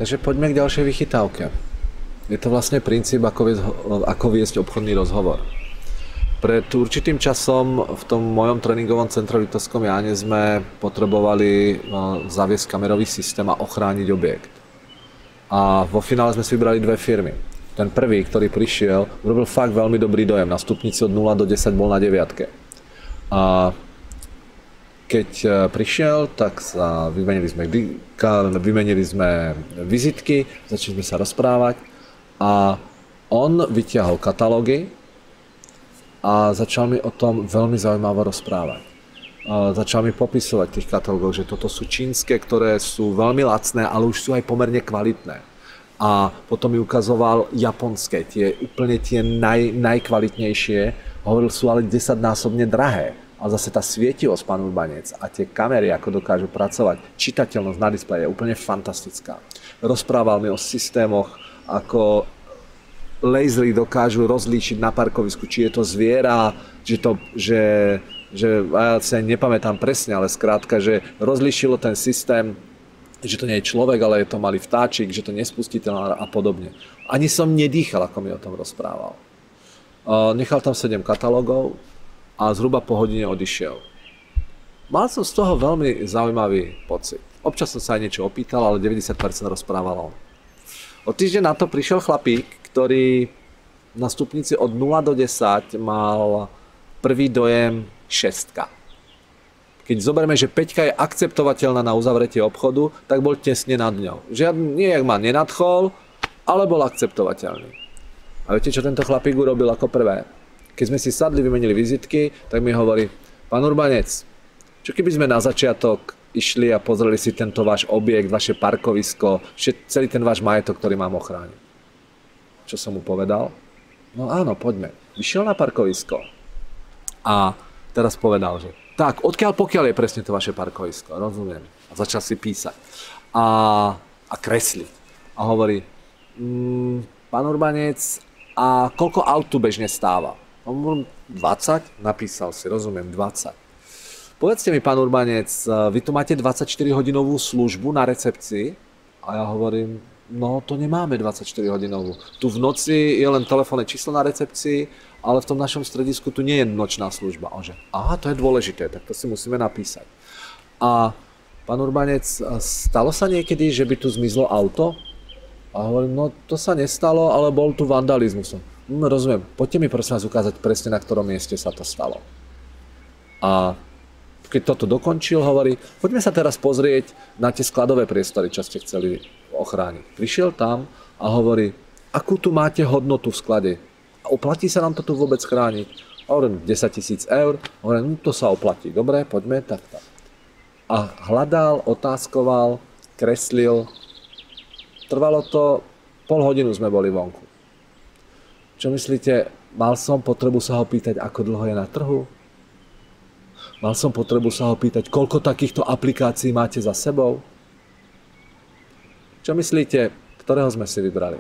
Takže poďme k ďalšej vychytávke. Je to vlastne princíp, ako viesť obchodný rozhovor. Pred určitým časom v tom mojom tréningovom centre v Liptovskom Jáne sme potrebovali zaviesť kamerový systém a ochrániť objekt. A vo finále sme si vybrali dve firmy. Ten prvý, ktorý prišiel, urobil fakt veľmi dobrý dojem. Na stupnici od 0 do 10 bol na 9. A keď prišiel, tak sa vymenili sme vizitky, začali sme sa rozprávať a on vytiahol katalógy a začal mi o tom veľmi zaujímavo rozprávať. Začal mi popisovať tých katalógov, že toto sú čínske, ktoré sú veľmi lacné, ale už sú aj pomerne kvalitné. A potom mi ukazoval japonské, úplne tie najkvalitnejšie, hovoril, sú ale 10-násobne drahé. A zase tá svietivosť, pán Urbanec, a tie kamery, ako dokážu pracovať, čitateľnosť na displeji je úplne fantastická. Rozprával mi o systémoch, ako lasery dokážu rozlíšiť na parkovisku, či je to zviera, že ja sa nepamätám presne, ale skrátka, že rozlíšilo ten systém, že to nie je človek, ale je to malý vtáčik, že to nespustiteľné a podobne. Ani som nedýchal, ako mi o tom rozprával. Nechal tam 7 katalógov a zhruba po hodine odišiel. Mal som z toho veľmi zaujímavý pocit. Občas som sa aj niečo opýtal, ale 90% rozprával on. O týždeň na to prišiel chlapík, ktorý na stupnici od 0 do 10 mal prvý dojem 6. Keď zoberieme, že 5 je akceptovateľná na uzavretie obchodu, tak bol tesne nad ňou. Nijak ma nenadchol, ale bol akceptovateľný. A viete, čo tento chlapík urobil ako prvé? Keď sme si sadli, vymenili vizitky, tak mi hovorí, pán Urbanec, čo keby sme na začiatok išli a pozreli si tento váš objekt, vaše parkovisko, celý ten váš majetok, ktorý mám ochrániť. Čo som mu povedal? No áno, poďme. Išiel na parkovisko a teraz povedal, že tak, pokiaľ je presne to vaše parkovisko, rozumiem. A začal si písať a kresliť. A hovorí, pán Urbanec, a koľko aut tu bežne stáva? 20? Napísal si, rozumiem, 20. Povedzte mi, pán Urbanec, vy tu máte 24-hodinovú službu na recepcii? A ja hovorím, no to nemáme 24-hodinovú. Tu v noci je len telefónne číslo na recepcii, ale v tom našom stredisku tu nie je nočná služba. Onže, aha, to je dôležité, tak to si musíme napísať. A pán Urbanec, stalo sa niekedy, že by tu zmizlo auto? A hovorím, no to sa nestalo, ale bol tu vandalizmus. Rozumiem, poďte mi prosím vás ukázať presne, na ktorom mieste sa to stalo. A keď toto dokončil, hovorí, poďme sa teraz pozrieť na tie skladové priestory, čo ste chceli ochrániť. Prišiel tam a hovorí, akú tu máte hodnotu v sklade? Oplatí sa nám to tu vôbec chrániť? Hovorím, 10 000 eur. Hovorím, to sa oplatí. Dobre, poďme, tak. A hľadal, otázkoval, kreslil. Trvalo to, pol hodinu sme boli vonku. Čo myslíte, mal som potrebu sa ho pýtať, ako dlho je na trhu? Mal som potrebu sa ho pýtať, koľko takýchto aplikácií máte za sebou? Čo myslíte, ktorého sme si vybrali?